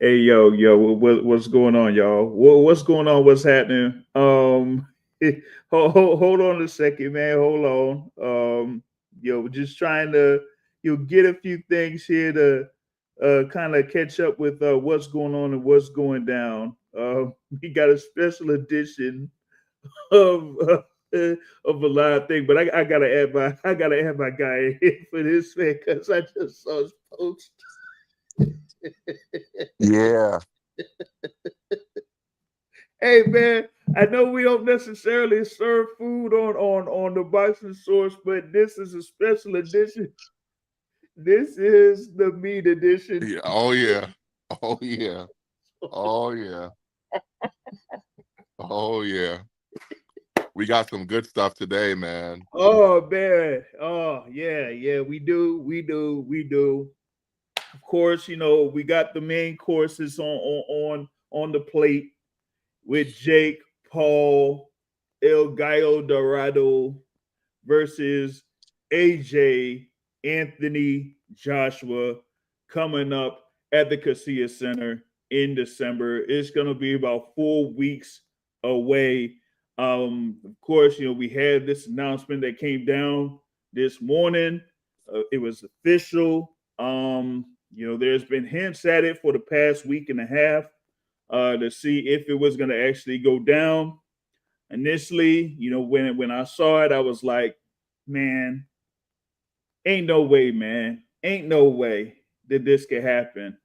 Hey, yo, what's going on, y'all? What's going on? What's happening? Hold on a second, man. Hold on. We're just trying to, get a few things here to, kind of catch up with what's going on and what's going down. We got a special edition of of a live thing, but I gotta add my guy in for this man because I just saw his post. Yeah, Hey man, I know we don't necessarily serve food on the boxing source, but this is a special edition. This is the meat edition. yeah. Oh yeah. Oh yeah. Oh yeah. Oh yeah. We got some good stuff today, man. Oh man. Oh yeah. We do. Of course, we got the main courses on the plate with Jake Paul, El Gallo Dorado versus AJ Anthony Joshua coming up at the Casilla Center in December. It's going to be about 4 weeks away. Of course, we had this announcement that came down this morning. It was official. There's been hints at it for the past week and a half to see if it was going to actually go down. Initially, when I saw it, I was like, man, ain't no way, man. Ain't no way that this could happen.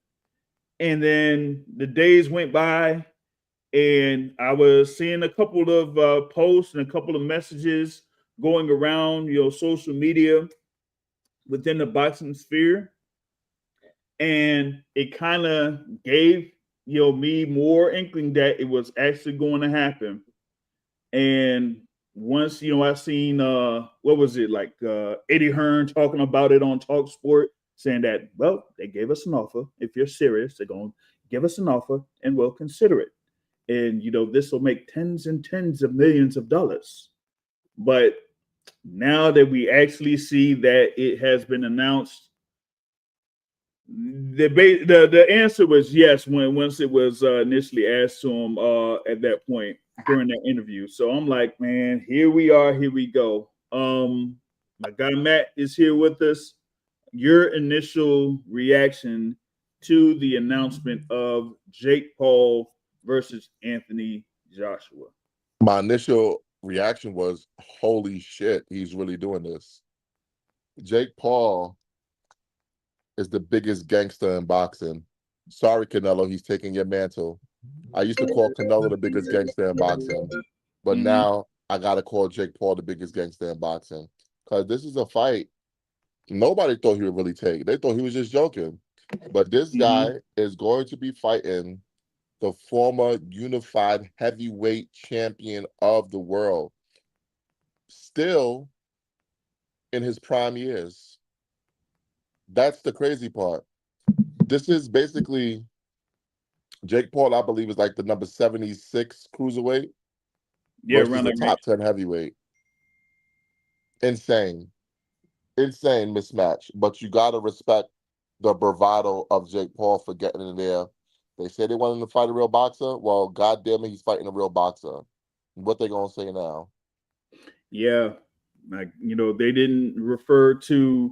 And then the days went by, and I was seeing a couple of posts and a couple of messages going around, social media within the boxing sphere. And it kind of gave, me more inkling that it was actually going to happen. And once I seen what was it like Eddie Hearn talking about it on Talk Sport, saying that they gave us an offer. If you're serious, they're going to give us an offer and we'll consider it. And this will make tens and tens of millions of dollars. But now that we actually see that it has been announced, the answer was yes when once it was initially asked to him at that point during that interview. So I'm like, man, here we are, here we go. My guy Matt is here with us. Your initial reaction to the announcement of Jake Paul versus Anthony Joshua? My initial reaction was, holy shit, he's really doing this. Jake Paul is the biggest gangster in boxing. Sorry, Canelo, he's taking your mantle. I used to call Canelo the biggest gangster in boxing, but Mm-hmm. now I gotta call Jake Paul the biggest gangster in boxing. Because this is a fight nobody thought he would really take. They thought he was just joking. But this Mm-hmm. guy is going to be fighting the former unified heavyweight champion of the world, still in his prime years. That's the crazy part. This is basically Jake Paul, I believe, is like the number 76 cruiserweight Yeah, versus around a that range. top 10 heavyweight. Insane. Insane mismatch. But you got to respect the bravado of Jake Paul for getting in there. They say they want him to fight a real boxer. Well, goddamn it, he's fighting a real boxer. What they gonna say now? Yeah, like they didn't refer to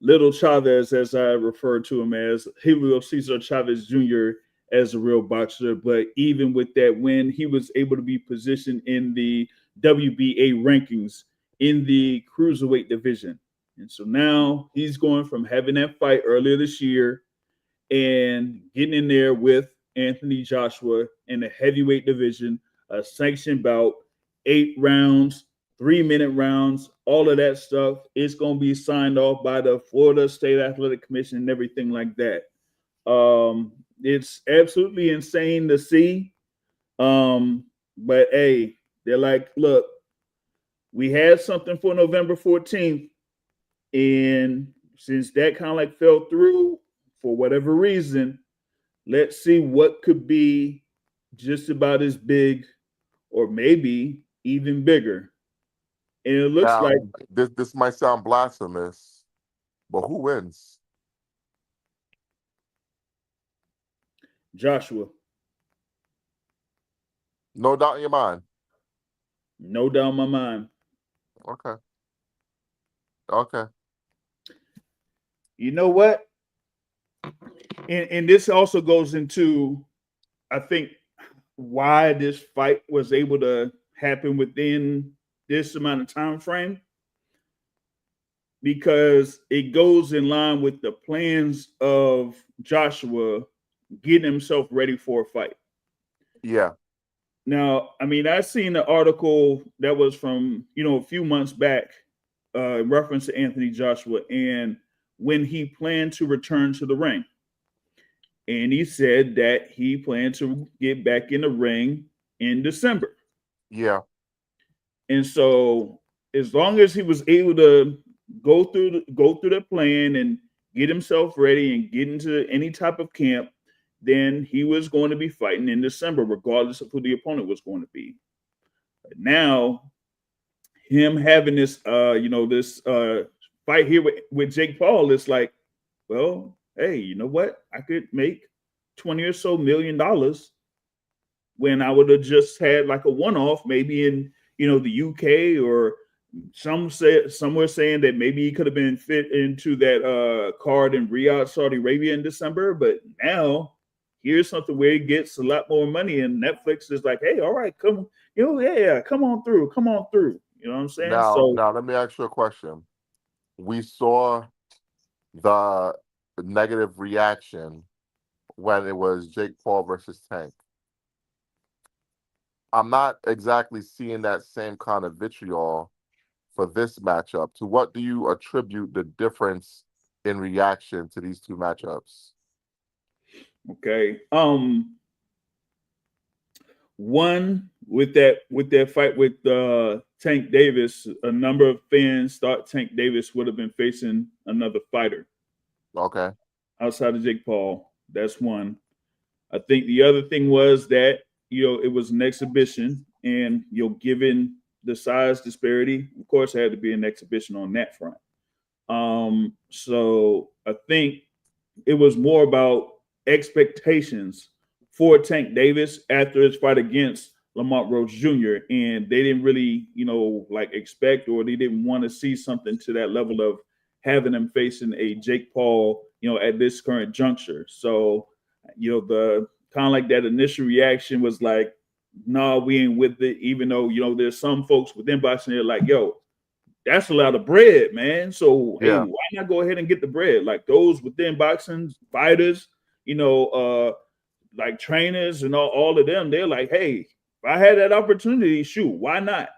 Little Chavez as I referred to him as Julio Cesar Chavez Jr. as a real boxer. But even with that win, he was able to be positioned in the WBA rankings in the cruiserweight division. And so now he's going from having that fight earlier this year and getting in there with Anthony Joshua in the heavyweight division, a sanctioned bout, 8 rounds, 3 minute rounds, all of that stuff. It's going to be signed off by the Florida State Athletic Commission and everything like that. It's absolutely insane to see. But hey, they're like, look, we had something for November 14th, and since that kind of like fell through for whatever reason, let's see what could be just about as big or maybe even bigger. And it looks Now, like this might sound blasphemous, but who wins? Joshua. No doubt in your mind. No doubt in my mind. Okay. Okay. You know what? And this also goes into, I think, why this fight was able to happen within this amount of time frame, because it goes in line with the plans of Joshua getting himself ready for a fight. Yeah. Now, I mean, I seen an article that was from, a few months back, in reference to Anthony Joshua and when he planned to return to the ring. And he said that he planned to get back in the ring in December. Yeah. And so, as long as he was able to go through the plan and get himself ready and get into any type of camp, then he was going to be fighting in December, regardless of who the opponent was going to be. But now, him having this fight here with Jake Paul, it's like, well, hey, you know what? I could make 20 or so $1 million when I would have just had like a one-off, maybe in the UK, or some were saying that maybe he could have been fit into that card in Riyadh, Saudi Arabia in December. But now here's something where he gets a lot more money, and Netflix is like, hey, all right, come, yeah, come on through, come on through. You know what I'm saying? So Now let me ask you a question. We saw the negative reaction when it was Jake Paul versus Tank. I'm not exactly seeing that same kind of vitriol for this matchup. To what do you attribute the difference in reaction to these two matchups? okay, one, with that fight with Tank Davis, a number of fans thought Tank Davis would have been facing another fighter Okay. outside of Jake Paul. That's one. I think the other thing was that it was an exhibition, and given the size disparity, of course, it had to be an exhibition on that front. So I think it was more about expectations for Tank Davis after his fight against Lamont Rhodes Jr. And they didn't really, like expect, or they didn't want to see something to that level of having him facing a Jake Paul, at this current juncture. So, the kind of like that initial reaction was like, no, we ain't with it, even though, there's some folks within boxing, they're like, yo, that's a lot of bread, man. So hey, Yeah. why not go ahead and get the bread? Like those within boxing fighters, you know, uh, like trainers and all of them, they're like, hey, if I had that opportunity, shoot, why not?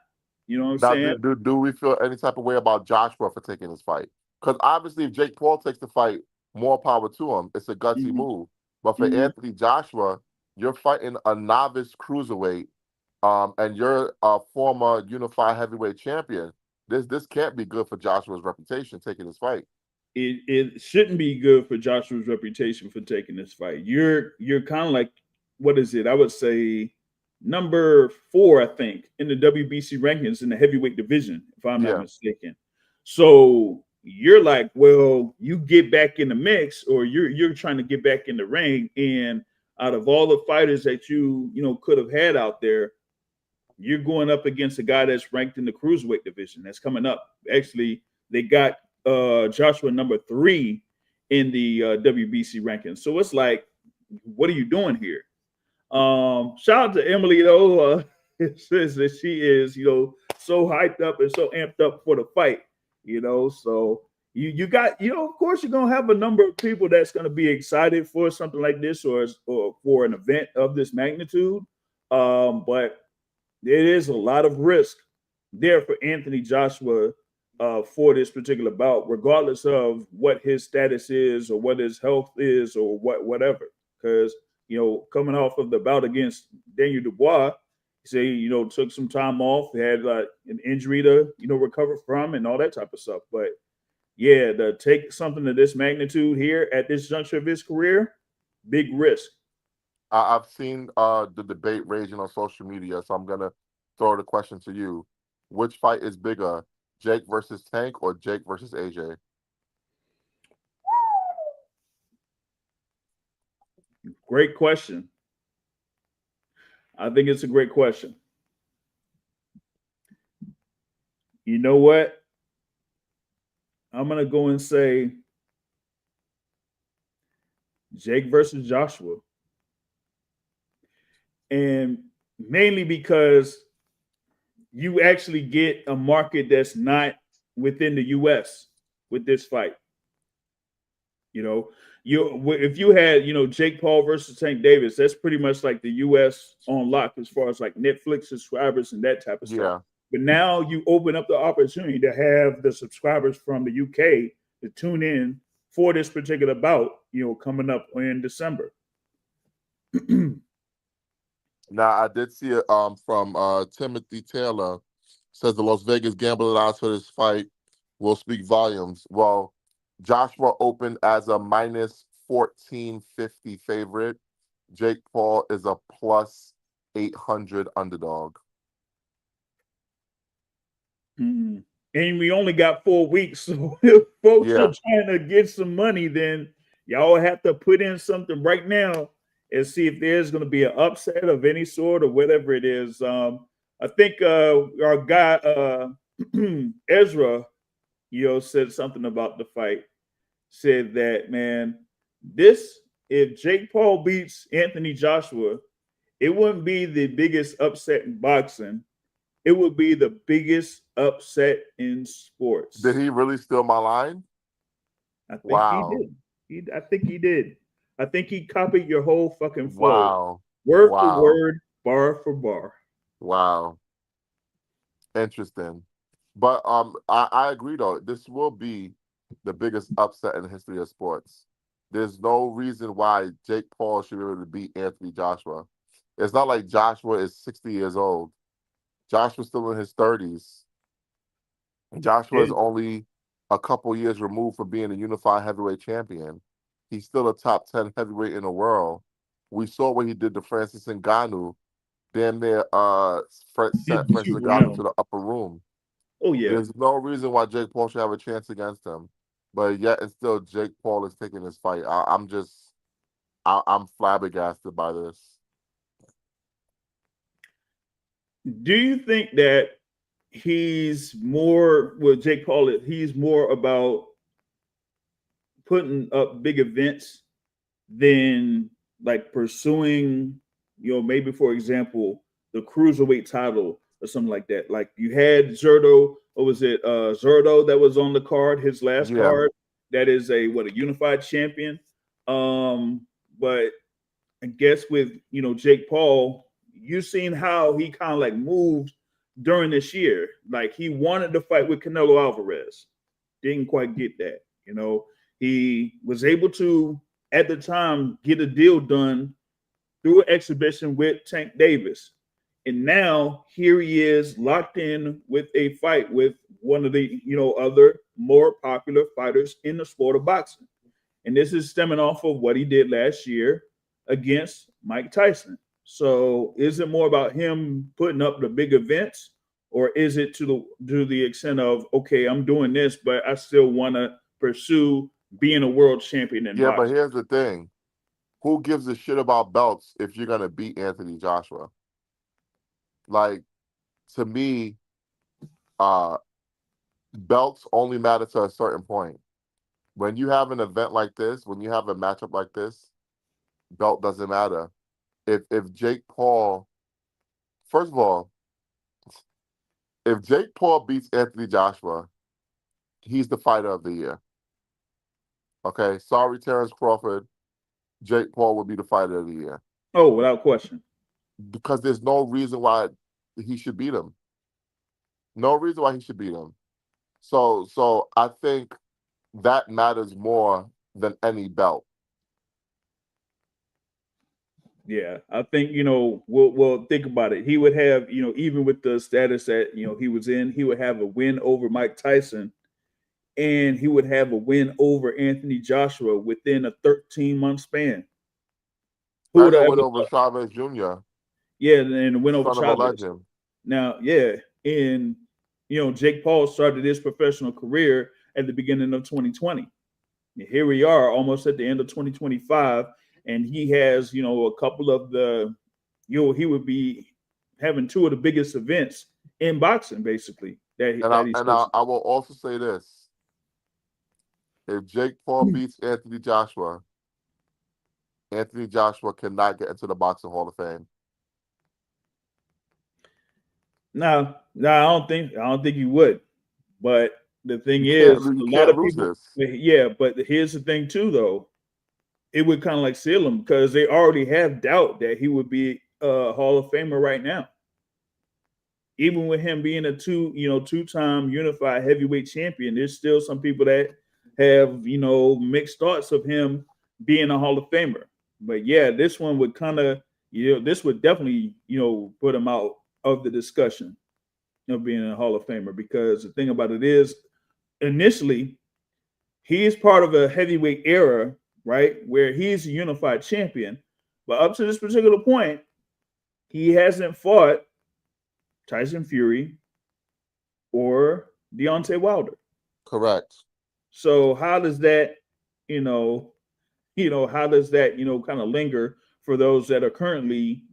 You know what I'm Now, saying? do we feel any type of way about Joshua for taking this fight? Because obviously, if Jake Paul takes the fight, more power to him. It's a gutsy Mm-hmm. move. But for Mm-hmm. Anthony Joshua, you're fighting a novice cruiserweight, and you're a former unified heavyweight champion. This can't be good for Joshua's reputation taking this fight. It shouldn't be good for Joshua's reputation for taking this fight. You're kind of like, what is it? I would say number 4, I think, in the WBC rankings in the heavyweight division, if I'm not Yeah, mistaken. So you're like, well, you get back in the mix, or you're trying to get back in the ring, and out of all the fighters that you could have had out there, you're going up against a guy that's ranked in the cruiserweight division that's coming up. Actually, they got Joshua number 3 in the WBC rankings. So it's like, what are you doing here? Shout out to Emily though. It says that she is, so hyped up and so amped up for the fight. So you got, of course, you're gonna have a number of people that's gonna be excited for something like this, or for an event of this magnitude. But there is a lot of risk there for Anthony Joshua for this particular bout, regardless of what his status is or what his health is or whatever. Because coming off of the bout against Daniel Dubois, he said took some time off, had an injury to recover from, and all that type of stuff. But yeah, to take something of this magnitude here at this juncture of his career, big risk. I've seen the debate raging on social media, so I'm gonna throw the question to you: which fight is bigger, Jake versus Tank or Jake versus AJ? Great question. I think it's a great question. You know what? I'm gonna go and say Jake versus Joshua, and mainly because you actually get a market that's not within the U.S. with this fight. You know, if you had Jake Paul versus Tank Davis, that's pretty much like the U.S. on lock as far as like Netflix subscribers and that type of stuff. Yeah. But now you open up the opportunity to have the subscribers from the UK to tune in for this particular bout, coming up in December. Now I did see it from Timothy Taylor, says the Las Vegas gambling odds for this fight will speak volumes. Well, Joshua opened as a minus 1450 favorite. Jake Paul is a plus 800 underdog. And we only got 4 weeks, so if folks Yeah. are trying to get some money, then y'all have to put in something right now and see if there's going to be an upset of any sort or whatever it is. I think our guy Ezra, said something about the fight. Said that, man, this if Jake Paul beats Anthony Joshua, it wouldn't be the biggest upset in boxing. It would be the biggest upset in Did sports. he really steal my line? I think he Wow. did. I think he did. I think he copied your whole fucking flow, Wow. word for Wow. word, bar for bar. Wow. Interesting. But I agree though. This will be the biggest upset in the history of sports. There's no reason why Jake Paul should be able to beat Anthony Joshua. It's not like Joshua is 60 years old. Joshua's still in his 30s. Joshua is And only a couple years removed from being a unified heavyweight champion. He's still a top 10 heavyweight in the world. We saw what he did to Francis Ngannou. Damn near sent did Francis you Ngannou to round? the upper room. Oh yeah. There's no reason why Jake Paul should have a chance against him. But yet and still Jake Paul is taking this fight. I'm flabbergasted by this. Do you think that he's more with Jake Paul? He's more about putting up big events than like pursuing, maybe for example, the cruiserweight title or something like that. Like you had Zerto, or was it Zerto that was on the card, his last Yeah. card? That is a unified champion. But I guess with Jake Paul, you seen how he kind of like moved during this year. Like he wanted to fight with Canelo Alvarez, didn't quite get that. He was able to at the time get a deal done through an exhibition with Tank Davis. And now here he is locked in with a fight with one of the other more popular fighters in the sport of boxing. And this is stemming off of what he did last year against Mike Tyson. So is it more about him putting up the big events, or is it to the extent of, okay, I'm doing this, but I still want to pursue being a world champion in Yeah, but boxing? here's the thing. Who gives a shit about belts if you're gonna beat Anthony Joshua? Like, to me, uh, belts only matter to a certain point. When you have an event like this, when you have a matchup like this, belt doesn't matter. If Jake Paul, first of all, if Jake Paul beats Anthony Joshua, he's the fighter of the year. Okay, sorry, Terrence Crawford. Jake Paul will be the fighter of the year Oh, without question. because there's no reason why he should beat him. No reason why he should beat him. So I think that matters more than any belt. Yeah, I think we'll think about it. He would have even with the status that he was in, he would have a win over Mike Tyson, and he would have a win over Anthony Joshua within a 13-month span. Who would And have a ever win over thought? Chavez Jr., Yeah, and a win over son of a Chavez. legend. Now, yeah, and Jake Paul started his professional career at the beginning of 2020. And here we are, almost at the end of 2025, and he has, a couple of the, he would be having two of the biggest events in boxing, basically And that he's hosting. I will also say this: if Jake Paul beats Anthony Joshua cannot get into the Boxing Hall of Fame. No, I don't think he would. But the thing is, a You lot can't of lose people, this. yeah. But here's the thing too, though, it would kind of like seal him because they already have doubt that he would be a Hall of Famer right now. Even with him being a two-time unified heavyweight champion, there's still some people that have mixed thoughts of him being a Hall of Famer. But yeah, this one would kind of this would definitely put him out of the discussion of being a Hall of Famer because the thing about it is initially he is part of a heavyweight era, right, where he's a unified champion, but up to this particular point, he hasn't fought Tyson Fury or Deontay Wilder. Correct. So how does that, you know, how does that, kind of linger for those that are currently,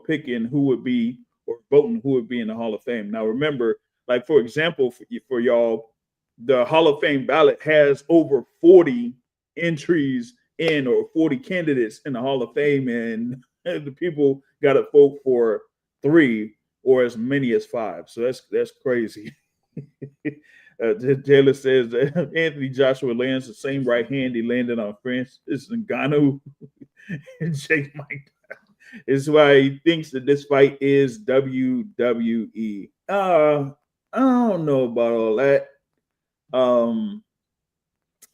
picking who would be or voting who would be in the Hall of Fame? Now, remember, like for example, for y'all, the Hall of Fame ballot has over 40 entries in or 40 candidates in the Hall of Fame, and the people got to vote for 3 or as many as 5. So that's crazy. Taylor says that Anthony Joshua lands the same right hand he landed on Francis Ngannou and Jake Mike. This is why he thinks that this fight is WWE. I don't know about all that. Um,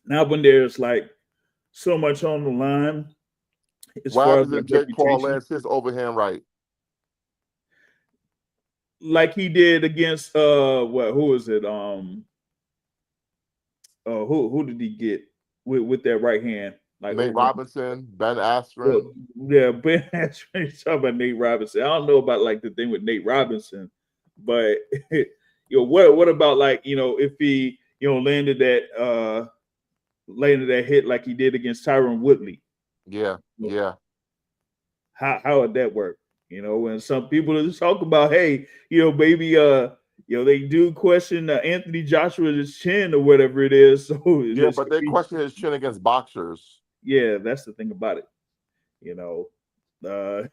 Not when there's like so much on the line as What far as happens like if Jake Paul reputation, lands his overhand right? like he did against who was it? Who did he get with that right hand? Like Nate over. Robinson, Ben Well, Askren. yeah, Ben Askren, talking about Nate Robinson. I don't know about like the thing with Nate Robinson, but what about like if he landed that hit like he did against Tyron Woodley? Yeah, yeah. How would that work? When some people just talk about, hey, maybe they do question Anthony Joshua's chin or whatever it is. So Yeah, but they question his chin against boxers. yeah, that's the thing about it. You know,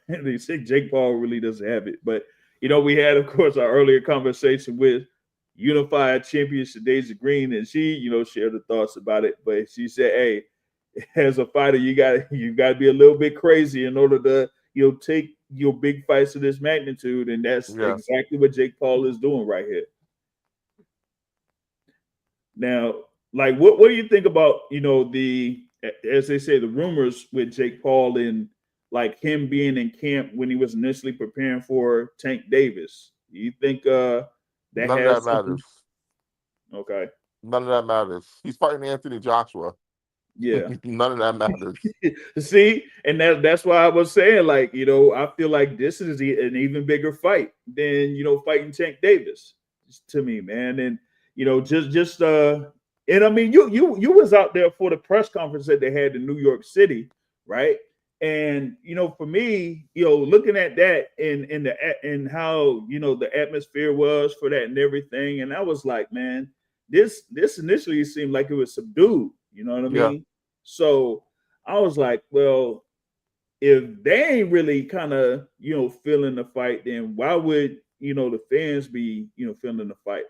they say Jake Paul really doesn't have it, but we had, of course, our earlier conversation with Unified Championship Daisy Green, and she, shared her thoughts about it. But she said, "Hey, as a fighter, you got to be a little bit crazy in order to take your big fights of this magnitude, and that's Yeah. exactly what Jake Paul is doing right here." Now, like, what do you think about the, as they say, the rumors with Jake Paul and like him being in camp when he was initially preparing for Tank Davis? Do you think that None of that has something? matters. Okay, None of that matters. He's fighting Anthony Joshua. yeah. None of that matters. See, and that's why I was saying, like, I feel like this is an even bigger fight than fighting Tank Davis to me, man. And just and I mean, you was out there for the press conference that they had in New York City, right? And for me, looking at that and how the atmosphere was for that and everything, and I was like, man, this initially seemed like it was subdued. You know what I Yeah. mean? So I was like, well, if they ain't really kind of, feeling the fight, then why would, the fans be, feeling the fight?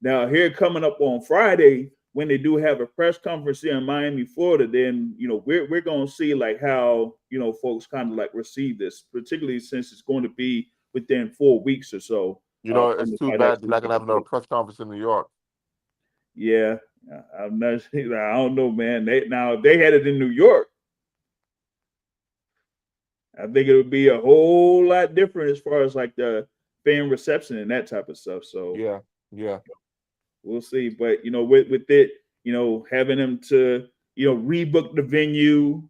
Now, here coming up on Friday, when they do have a press conference here in Miami, Florida, then, we're going to see like how, folks kind of like receive this, particularly since it's going to be within 4 weeks or so. From It's the too fight bad they're actually not gonna have taking another place. press conference in New York. Yeah, I'm not. I don't know, man. Now if they had it in New York, I think it would be a whole lot different as far as like the fan reception and that type of stuff. So Yeah, yeah. we'll see. But with it, having them to rebook the venue,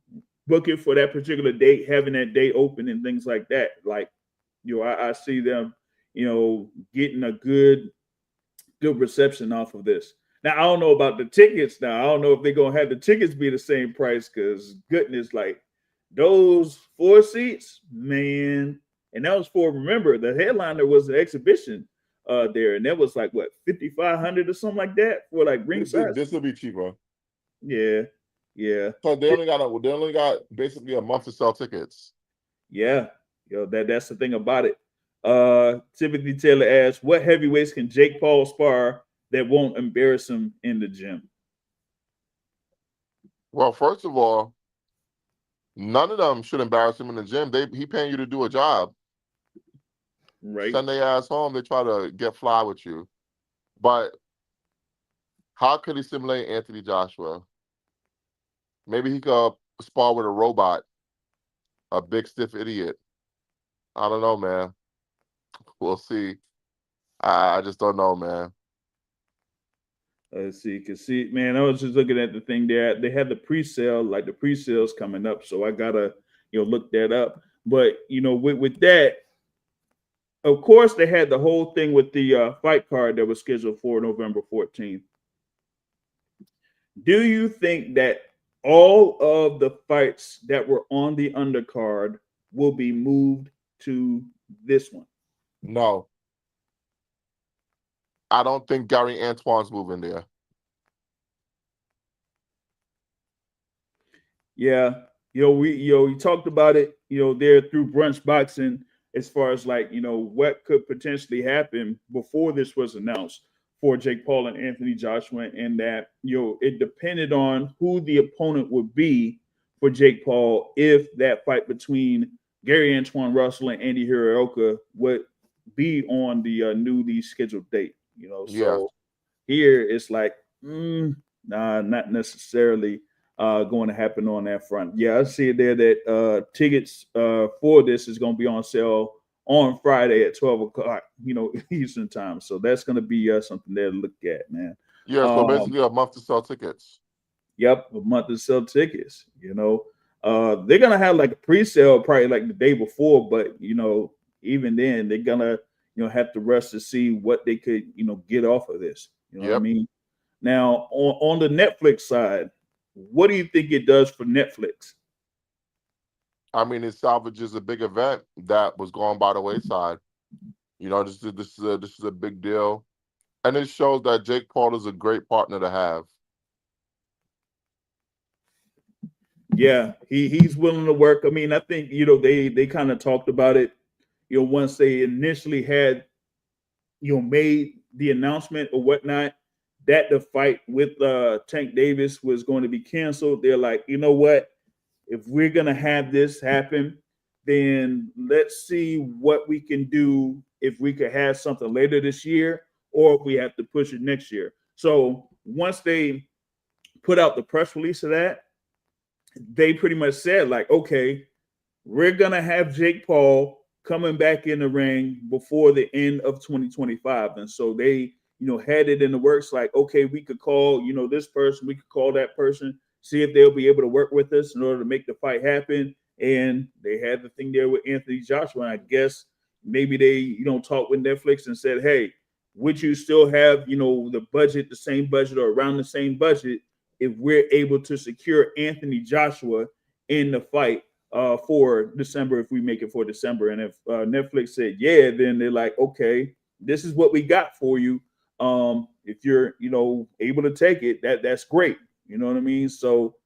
book it for that particular date, having that date open and things like that. Like I see them, getting a good reception off of this. Now I don't know about the tickets. Now I don't know if they're gonna have the tickets be the same price because goodness, like those 4 seats, man. And that was for, remember, the headliner was an exhibition there, and that was like what, 5,500 or something like that for like ringside. This will be cheaper. Yeah, yeah, So they only got basically a month to sell tickets. yeah. That's the thing about it. Typically Taylor asks, what heavyweights can Jake Paul spar that won't embarrass him in the gym? Well, first of all, none of them should embarrass him in the gym. He paying you to do a job. Right. Send their ass home. They try to get fly with you. But how could he simulate Anthony Joshua? Maybe he could spar with a robot, a big stiff idiot. I don't know, man. We'll see. I just don't know, man. Let's see, cause see, man, I was just looking at the thing there. They had the pre-sale, like the pre-sales coming up, so I gotta, look that up. But with that, of course, they had the whole thing with the fight card that was scheduled for November 14th. Do you think that all of the fights that were on the undercard will be moved to this one? No, I don't think Gary Antoine's moving there. Yeah, we talked about it, there through Brunch Boxing, as far as like, what could potentially happen before this was announced for Jake Paul and Anthony Joshua, and that, it depended on who the opponent would be for Jake Paul if that fight between Gary Antoine Russell and Andy Hirooka would be on the newly scheduled date. Yeah. So here it's like, nah, not necessarily going to happen on that front. Yeah, I see it there that tickets for this is going to be on sale on Friday at 12 o'clock, Eastern time. So that's going to be something there to look at, man. Yeah, so basically a month to sell tickets. Yep, a month to sell tickets. They're gonna have like a pre-sale probably like the day before, but even then they're gonna have to rush to see what they could get off of this. You know what I Yep. mean? Now on the Netflix side, what do you think it does for Netflix? I mean, it salvages a big event that was going by the wayside. This is a big deal, and it shows that Jake Paul is a great partner to have. Yeah, he's willing to work. I mean, I think they kind of talked about it. Once they initially had made the announcement or whatnot that the fight with Tank Davis was going to be canceled. They're like, you know what? If we're gonna have this happen, then let's see what we can do if we could have something later this year, or if we have to push it next year. So once they put out the press release of that, they pretty much said like, okay, we're gonna have Jake Paul coming back in the ring before the end of 2025, and so they, had it in the works. Like, okay, we could call, this person, we could call that person, see if they'll be able to work with us in order to make the fight happen. And they had the thing there with Anthony Joshua. And I guess maybe they, talked with Netflix and said, hey, would you still have, the budget, the same budget or around the same budget if we're able to secure Anthony Joshua in the fight for December, if we make it for December. And if Netflix said yeah, then they're like, okay, this is what we got for you. If you're able to take it, that's great. You know what I mean? So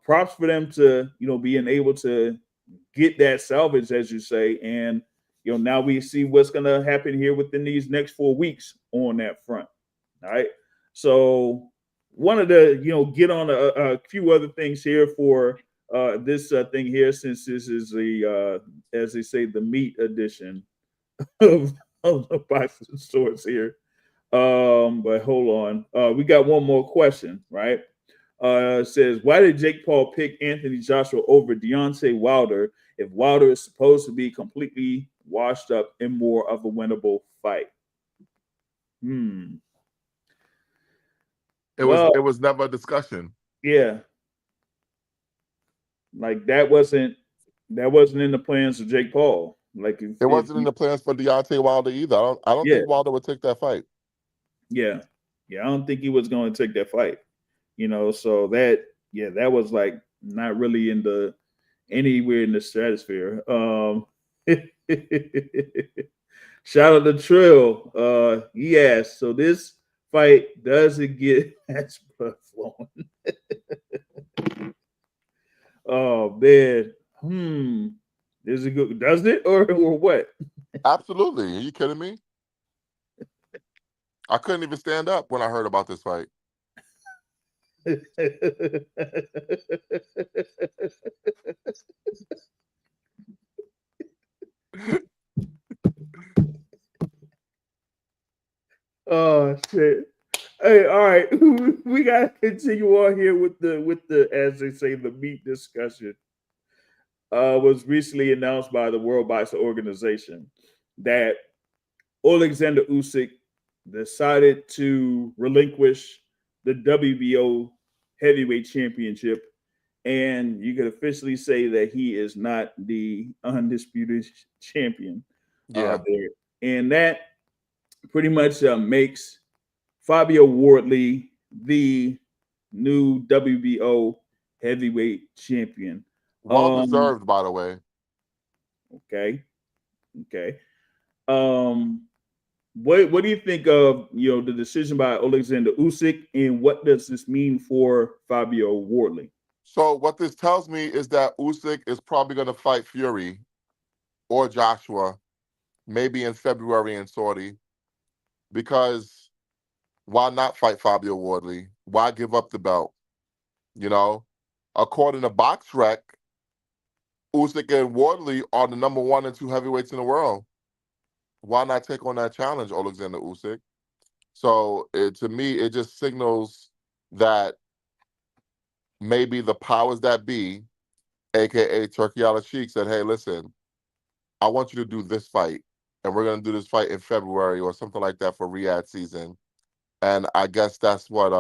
props for them to being able to get that salvage, as you say. And now we see what's gonna happen here within these next 4 weeks on that front. All right. So wanted to get on a few other things here for this thing here, since this is the as they say, the meat edition of, the boxing sorts here. But hold on, we got one more question, right? It says, why did Jake Paul pick Anthony Joshua over Deontay Wilder if Wilder is supposed to be completely washed up in more of a winnable fight? Well, It was never a discussion. yeah, like that wasn't in the plans of Jake Paul. Like It wasn't in the plans for Deontay Wilder either. I don't yeah, think Wilder would take that fight. yeah, yeah, I don't think he was going to take that fight. So that was like not really in the anywhere in the stratosphere. Shout out to Trill. Yes, so this fight doesn't get as blood flowing. Oh man. Hmm. Is it good? Does it or what? Absolutely. Are you kidding me? I couldn't even stand up when I heard about this fight. Oh shit. Hey, all right. We gotta continue on here with the as they say the meat discussion. Was recently announced by the World Boxing Organization that Alexander Usyk decided to relinquish the WBO heavyweight championship, and you could officially say that he is not the undisputed champion Yeah. there. And that pretty much makes Fabio Wardley the new WBO heavyweight champion. Well Um, deserved, by the way. okay, okay. Um, what do you think of the decision by Alexander Usyk, and what does this mean for Fabio Wardley? So what this tells me is that Usyk is probably going to fight Fury or Joshua, maybe in February in Saudi, because why not fight Fabio Wardley? Why give up the belt? You know, according to BoxRec, Usyk and Wardley are the number one and two heavyweights in the world. Why not take on that challenge, Alexander Usyk? So to me, it just signals that maybe the powers that be, aka Turkey Al Sheikh, said, "Hey, listen, I want you to do this fight, and we're going to do this fight in February or something like that for Riyadh season." And I guess that's what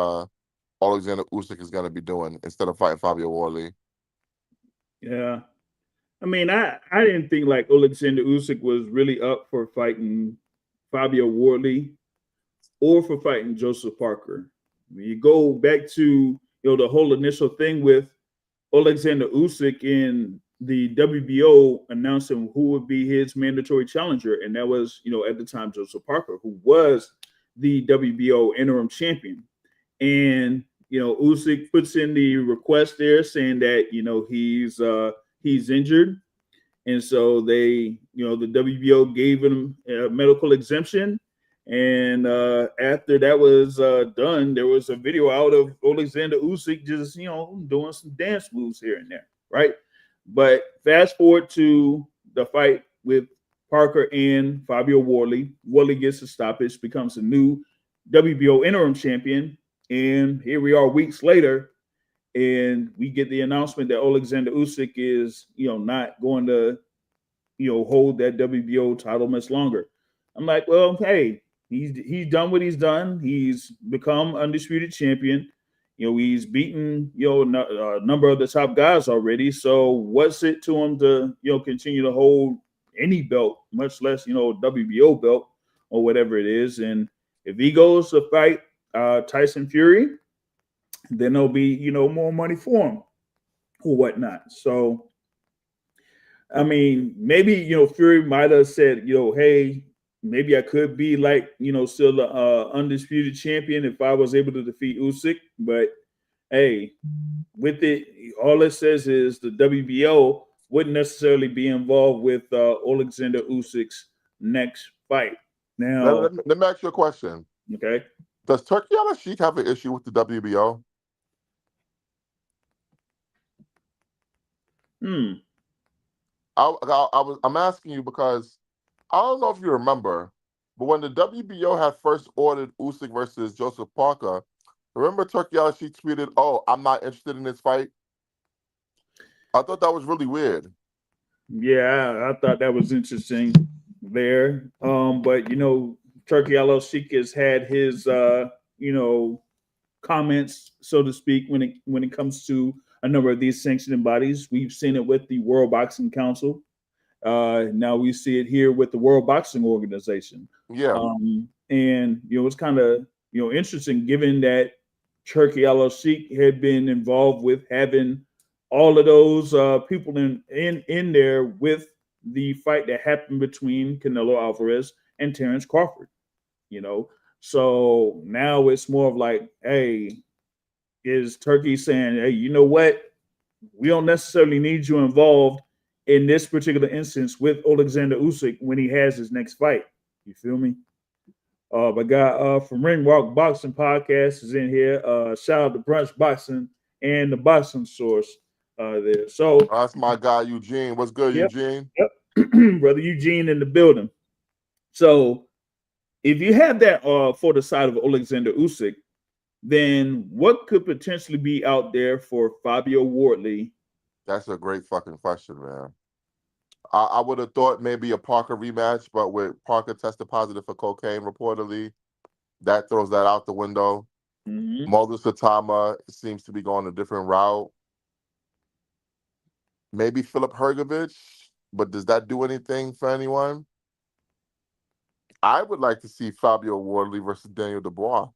Alexander Usyk is going to be doing instead of fighting Fabio Wardley. Yeah, I mean, I didn't think like Alexander Usyk was really up for fighting Fabio Wardley or for fighting Joseph Parker. I mean, you go back to the whole initial thing with Alexander Usyk in the WBO announcing who would be his mandatory challenger, and that was at the time Joseph Parker, who was the WBO interim champion. And Usyk puts in the request there saying that he's injured, and so the WBO gave him a medical exemption. And after that was done, there was a video out of Alexander Usyk just doing some dance moves here and there, right? But fast forward to the fight with Parker and Fabio Wardley. Wardley gets a stoppage, becomes a new WBO interim champion, and here we are weeks later, and we get the announcement that Alexander Usyk is not going to hold that WBO title much longer. I'm like, well, hey, he's done what he's done. He's become undisputed champion. He's beaten a number of the top guys already. So what's it to him to continue to hold any belt, much less WBO belt or whatever it is? And if he goes to fight Tyson Fury, then there'll be more money for him or whatnot. So I mean, maybe Fury might have said, hey, maybe I could be like still the undisputed champion if I was able to defeat Usyk. But hey, with it, all it says is the WBO wouldn't necessarily be involved with Alexander Usyk's next fight. Now, Let me ask you a question. okay, Does Turkey Al Sheikh have an issue with the WBO? hmm, I'm asking you because I don't know if you remember, but when the WBO had first ordered Usyk versus Joseph Parker, remember Turkey Al Sheikh tweeted, "Oh, I'm not interested in this fight." I thought that was really weird. yeah, I thought that was interesting there. But Turkey Al Sheikh has had his comments, so to speak, when it comes to a number of these sanctioning bodies. We've seen it with the World Boxing Council. Now we see it here with the World Boxing Organization. Yeah. And it's kind of interesting given that Turkey Al Sheikh had been involved with having all of those people in there with the fight that happened between Canelo Alvarez and Terrence Crawford. You know, so now it's more of like, hey, is Turkey saying, hey, you know what? We don't necessarily need you involved in this particular instance with Alexander Usyk when he has his next fight. You feel me? But guy from Ring Walk Boxing Podcast is in here. Shout out to Brunch Boxing and the Boxing Source there. So, That's my guy Eugene. What's good, yep, Eugene? yep, brother Eugene in the building. So, if you have that for the side of Alexander Usyk, then what could potentially be out there for Fabio Wardley? That's a great fucking question, man. I would have thought maybe a Parker rematch, but with Parker tested positive for cocaine reportedly, that throws that out the window. Mm-hmm. Mulder Satama seems to be going a different route. Maybe Philip Hergovich, but does that do anything for anyone? I would like to see Fabio Wardley versus Daniel Dubois.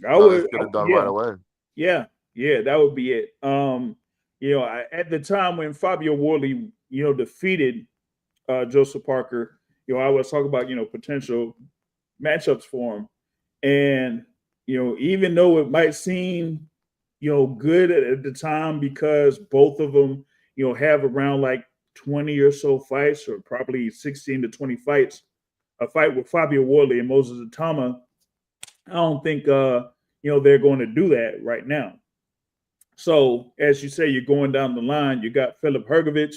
I Now let's would, get it done yeah, right away. yeah, yeah, that would be it. At the time when Fabio Wardley, defeated Joseph Parker, I was talking about potential matchups for him, and even though it might seem good at the time because both of them have around like 20 or so fights, or probably 16 to 20 fights. A fight with Fabio Wardley and Moses Atama, I don't think they're going to do that right now. So as you say, you're going down the line. You got Philip Hergovich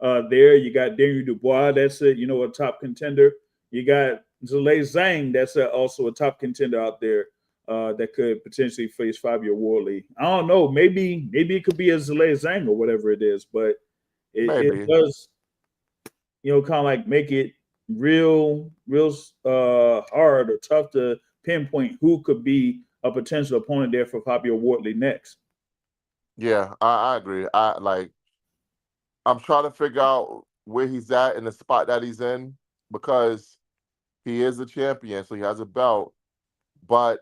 there. You got Daniel Dubois. That's a top contender. You got Zalay Zhang. That's also a top contender out there that could potentially face Fabio Wardley. I don't know. Maybe it could be a Zalay Zhang or whatever it is, but it Maybe. does kind of like make it real hard or tough to pinpoint who could be a potential opponent there for Fabio Wardley next. Yeah, I agree. I'm trying to figure out where he's at in the spot that he's in because he is a champion, so he has a belt. But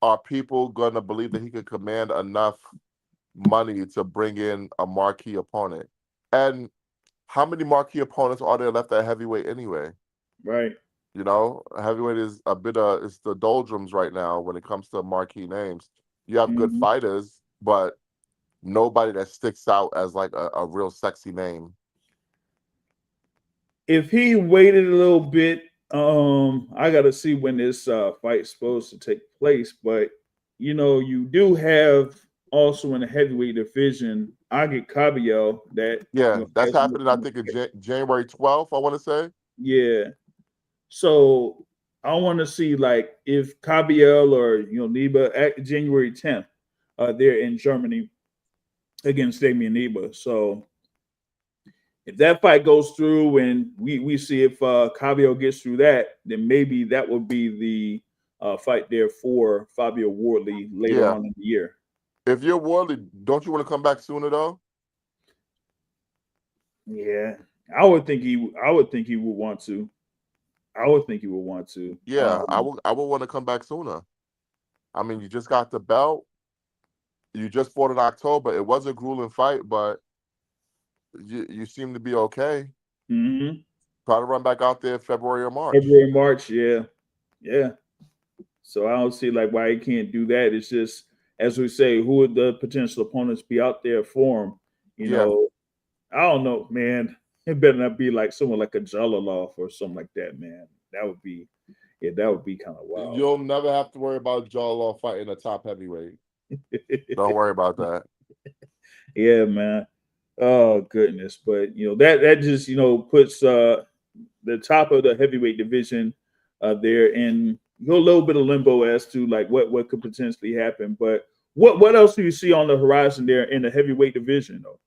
are people gonna believe that he could command enough money to bring in a marquee opponent? And how many marquee opponents are there left at heavyweight anyway? Right. Heavyweight is a bit of it's the doldrums right now when it comes to marquee names. You have good Mhm. fighters, but nobody that sticks out as like a real sexy name. If he waited a little bit, I got to see when this fight's supposed to take place. But you do have also in the heavyweight division, I get Cabiel that Yeah, that's has happening. I think in January 12th. I want to say. yeah. So I want to see like if Cabiel or Neba at January 10th, they're in Germany against Damian Neba. So if that fight goes through and we see if Fabio gets through that, then maybe that would be the fight there for Fabio Wardley later Yeah, on in the year. if you're Worley, don't you want to come back sooner though? Yeah, I would think he would want to. I would think he would want to. Yeah, I would want to come back sooner. I mean, you just got the belt. You just fought in October. It was a grueling fight, but you seem to be okay. Mm-hmm. Try to run back out there February or March. February, March, yeah, yeah. So I don't see like why he can't do that. It's just as we say, who would the potential opponents be out there for him? You Yeah, know, I don't know, man. It better not be like someone like a Jalaloff or something like that, man. That would be, yeah, that would be kind of wild. you'll never have to worry about Law fighting a top heavyweight. Don't worry about that. Yeah, man. Oh goodness, but that just puts the top of the heavyweight division there in a little bit of limbo as to like what could potentially happen. But what else do you see on the horizon there in the heavyweight division though?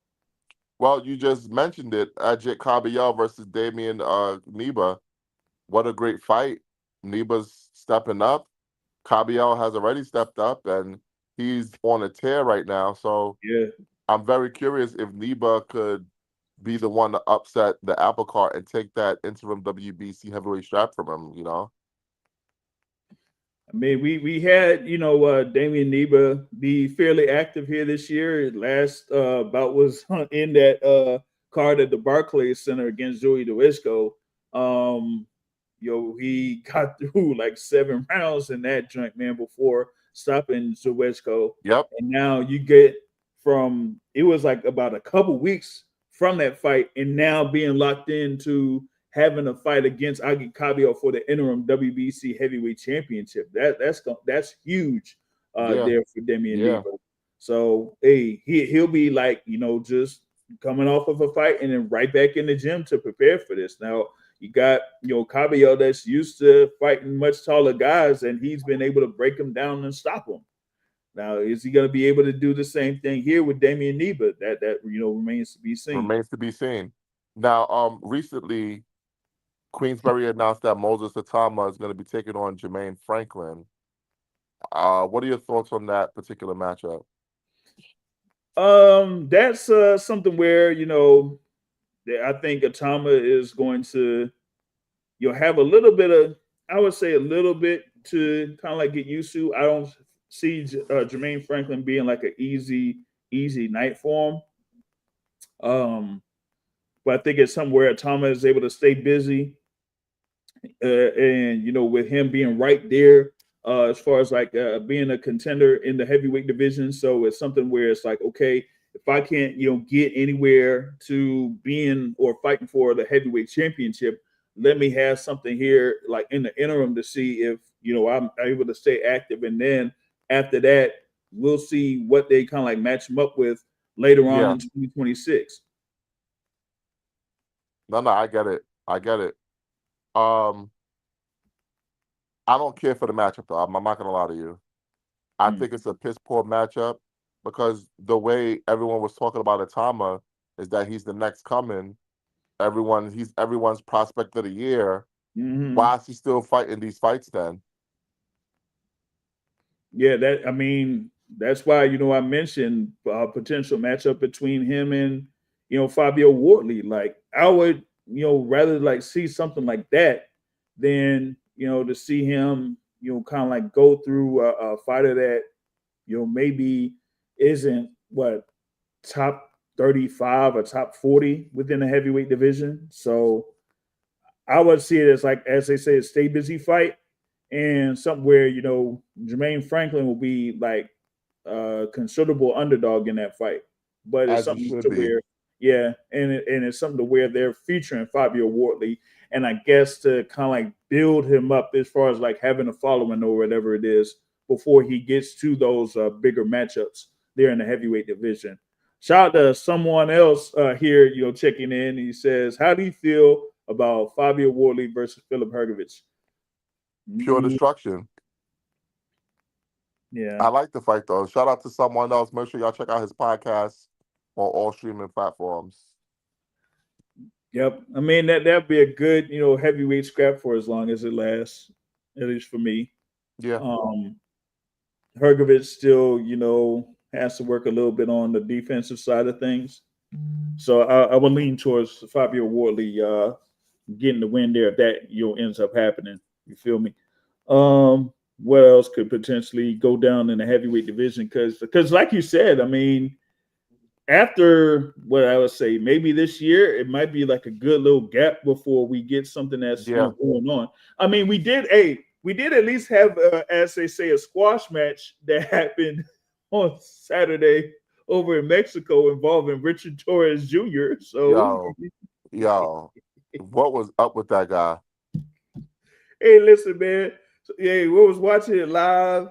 Well, you just mentioned it. Ajit Kabayel versus Damian Neba. What a great fight. Neba's stepping up. Kabayel has already stepped up and he's on a tear right now. So Yeah, I'm very curious if Neba could be the one to upset the apple cart and take that interim WBC heavyweight strap from him, I mean, we had Damian Neba be fairly active here this year. Last bout was in that card at the Barclays Center against Joey DeWisco. Um, he got through like 7 rounds in that joint, man, before stopping Zeweczko. Yep. And now you get from it was like about a couple weeks from that fight, and now being locked into having a fight against Agi Cabio for the interim WBC heavyweight championship. That's huge Yeah. there for Demian Yeah. Neva. So hey, he'll be like, just coming off of a fight and then right back in the gym to prepare for this. Now you got Cabello that's used to fighting much taller guys, and he's been able to break them down and stop them. Now, is he going to be able to do the same thing here with Damian Neba? That remains to be seen. Remains to be seen. Now, recently, Queensberry announced that Moses Atama is going to be taking on Jermaine Franklin. What are your thoughts on that particular matchup? That's something where I think Atama is going to have a little bit of, I would say, a little bit to kind of like get used to. I don't see Jermaine Franklin being like an easy night for him. But I think it's somewhere Atama is able to stay busy, and with him being right there as far as like being a contender in the heavyweight division. So it's something where it's like, okay, if I can't get anywhere to being or fighting for the heavyweight championship, let me have something here like in the interim to see if I'm able to stay active, and then after that we'll see what they kind of like match them up with later on Yeah. in 2026. No, I get it. I get it. Um, I don't care for the matchup though. I'm not gonna lie to you. I think it's a piss poor matchup because the way everyone was talking about Atama is that he's the next coming. He's everyone's prospect of the year. Mm-hmm. Why is he still fighting these fights then? Yeah, that's why I mentioned a potential matchup between him and Fabio Wardley. Like I would rather like see something like that than to see him kind of like go through a fighter that maybe isn't what top 35 or top 40 within the heavyweight division. So I would see it as like, as they say, a stay busy fight, and something where Jermaine Franklin will be like a considerable underdog in that fight, but it's As he something should to be. where, yeah, and it's something to where they're featuring Fabio Wardley, and I guess to kind of like build him up as far as like having a following or whatever it is before he gets to those bigger matchups there in the heavyweight division. Shout out to someone else here, checking in. He says, "How do you feel about Fabio Wardley versus Philip Hergovich?" Pure Mm, destruction. yeah. I like the fight though. Shout out to someone else. Make sure y'all check out his podcast on all streaming platforms. Yep. I mean that'd be a good, heavyweight scrap for as long as it lasts, at least for me. Yeah. Um Hergovich still, has to work a little bit on the defensive side of things. So I would lean towards Fabio Wardley getting the win there if that ends up happening. You feel me? What else could potentially go down in the heavyweight division? Because like you said, I mean, after what I would say, maybe this year it might be like a good little gap before we get something that's Yeah. going on. I mean, we did at least have, as they say, a squash match that happened on Saturday over in Mexico involving Richard Torres Jr. So, Yo. What was up with that guy? hey, listen, man. So, yeah, we was watching it live,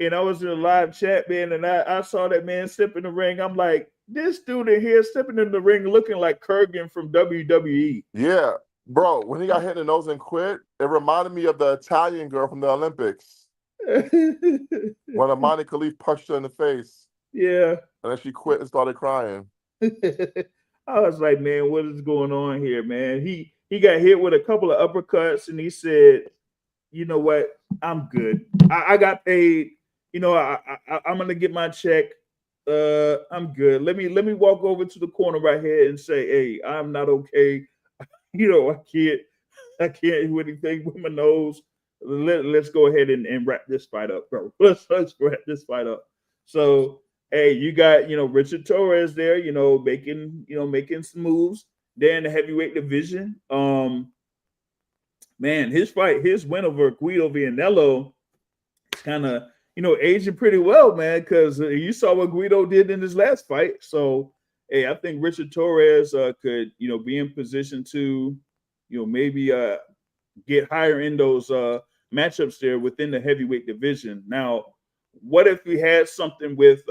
and I was in a live chat, man, and I saw that man step in the ring. I'm like, this dude in here stepping in the ring looking like Kurgan from WWE. Yeah. Bro, when he got hit in the nose and quit, it reminded me of the Italian girl from the Olympics when Amani Khalif punched her in the face Yeah. and then she quit and started crying. I was like, man, what is going on here, man? He got hit with a couple of uppercuts, and he said, you know what? I'm good. I got paid. I'm gonna get my check. I'm good. Let me walk over to the corner right here and say, hey, I'm not okay. I can't do anything with my nose. let's go ahead and wrap this fight up, bro. Let's wrap this fight up. So, hey, you got Richard Torres there, making some moves there in the heavyweight division. Man, his win over Guido Vianello is kind of aging pretty well, man. Because you saw what Guido did in his last fight. So, hey, I think Richard Torres could be in position to maybe get higher in those matchups there within the heavyweight division. Now, what if we had something with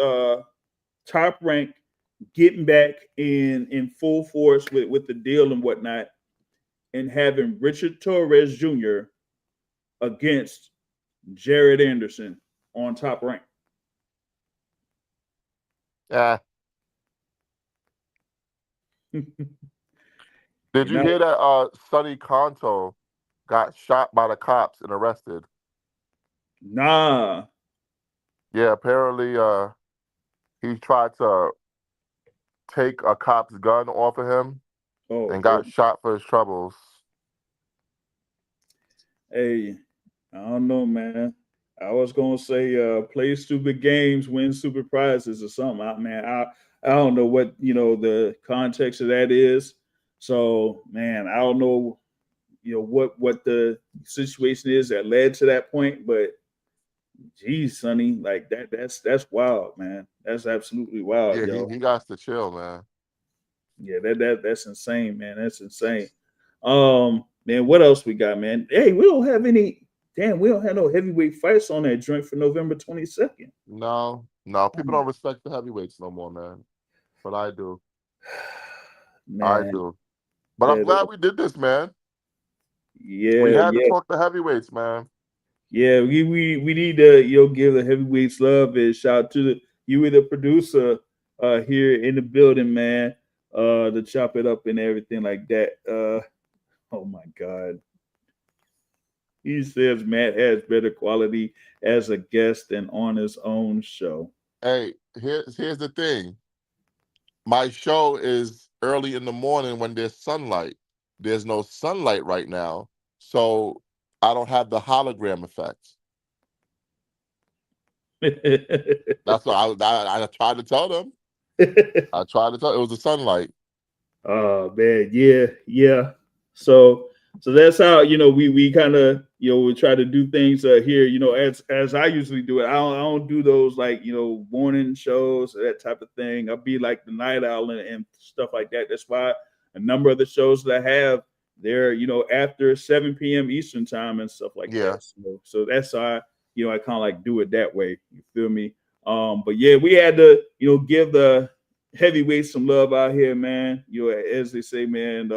Top Rank getting back in full force with the deal and whatnot, and having Richard Torres Jr. against Jared Anderson on Top Rank? Yeah. Did you Now, hear that Sonny Conto got shot by the cops and arrested? nah. Yeah, apparently he tried to take a cop's gun off of him Oh, and got good. shot for his troubles. Hey, I don't know, man. I was gonna say, play stupid games, win stupid prizes, or something. I don't know what the context of that is. So, man, I don't know, what the situation is that led to that point. But, geez, Sonny, like that's wild, man. That's absolutely wild, Yeah, yo. he got to chill, man. Yeah, that's insane, man. That's insane. Man, what else we got, man? Hey, we don't have any. Damn, we don't have no heavyweight fights on that joint for November 22nd. No, no, people Oh, don't respect the heavyweights no more, man. But I do. I man, do. But I'm that glad we did this, man. We yeah, had to yeah, talk the heavyweights, man. yeah. We need to give the heavyweights love and shout out to you were the producer here in the building, man. To chop it up and everything like that. Oh my God. He says Matt has better quality as a guest than on his own show. Hey, here's the thing. My show is early in the morning when there's sunlight. There's no sunlight right now, so I don't have the hologram effect. That's what I tried to tell them. I tried to tell it was the sunlight. Oh man, yeah, yeah. So that's how we kind of we try to do things here. As I usually do it. I don't do those like morning shows or that type of thing. I'll be like the night owl and stuff like that. That's why a number of the shows that I have they're after 7 p.m. Eastern time and stuff like Yeah. that. So that's how I kind of like do it that way. You feel me? But yeah, we had to give the heavyweights some love out here, man. As they say, man,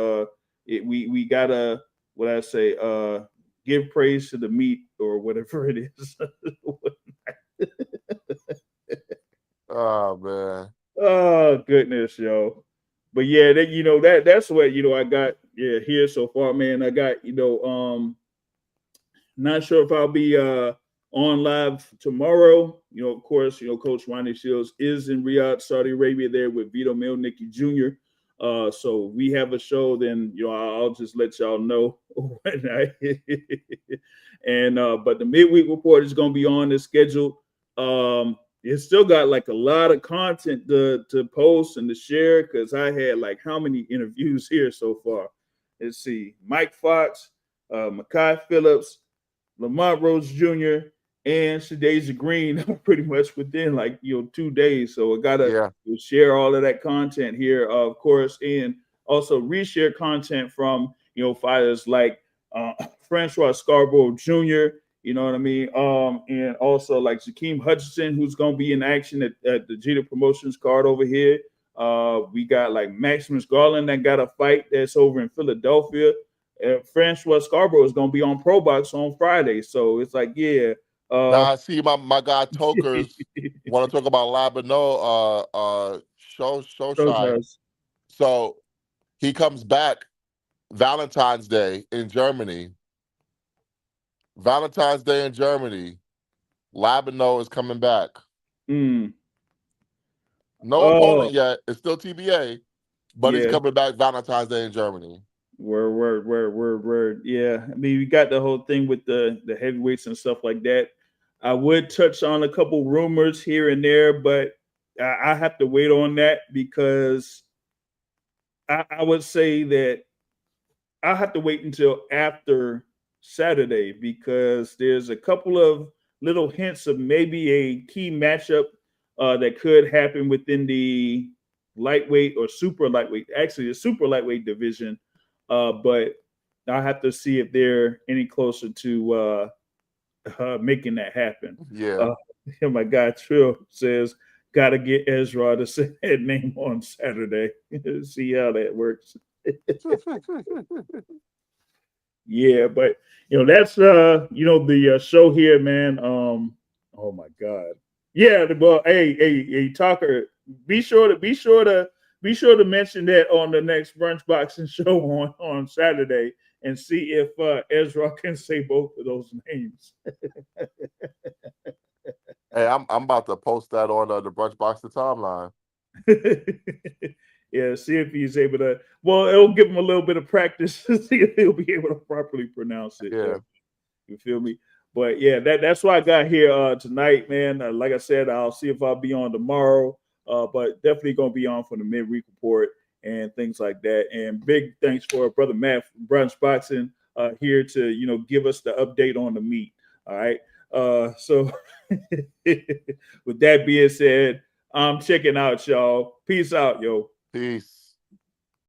we gotta what I say, give praise to the meat or whatever it is. Oh man. Oh goodness, yo. But yeah, that's what I got here so far, man. I got not sure if I'll be on live tomorrow. Of course, Coach Ronnie Shields is in Riyadh, Saudi Arabia, there with Vito Milnicki Jr. So we have a show. Then I'll just let y'all know when and but the midweek report is going to be on the schedule. It's still got like a lot of content to post and to share because I had like how many interviews here so far? Let's see, Mike Fox, Makai Phillips, Lamont Rhodes Jr. and Shadeja Green pretty much within like 2 days. So I gotta Yeah. share all of that content here, of course, and also reshare content from fighters like Francois Scarborough Jr. You know what I mean? And also like Jakeem Hutchinson, who's gonna be in action at the Jeter Promotions card over here. We got like Maximus Garland that got a fight that's over in Philadelphia. Francois Scarborough is going to be on Pro Box on Friday. So it's like, yeah. Now Uh, I see my guy Tokers want to talk about Labano show shy. Showtime. So he comes back Valentine's Day in Germany. Valentine's Day in Germany. Labano is coming back. Mm. No Oh, opponent yet. It's still TBA, but he's yeah. coming back Valentine's Day in Germany. Word. Yeah, I mean, we got the whole thing with the heavyweights and stuff like that. I would touch on a couple rumors here and there, but I have to wait on that because I would say that I have to wait until after Saturday because there's a couple of little hints of maybe a key matchup that could happen within the lightweight or super lightweight, actually the super lightweight division. But I have to see if they're any closer to making that happen. Yeah. Uh, my guy Trill says, "Got to get Ezra to say that name on Saturday. See how that works." Yeah, but that's the show here, man. Oh my god. Yeah, well, hey, Talker, be sure to mention that on the next Brunch Boxing show on Saturday and see if Ezra can say both of those names. Hey, I'm about to post that on the Brunch Boxing timeline. Yeah, see if he's able to. Well, it'll give him a little bit of practice to see if he'll be able to properly pronounce it. Yeah. You feel me? But yeah, that's why I got here tonight, man. Like I said, I'll see if I'll be on tomorrow. But definitely gonna be on for the midweek report and things like that. And big thanks for brother Matt from Brunch Boxing here to give us the update on the meet. All right. So with that being said, I'm checking out, y'all. Peace out, yo. Peace.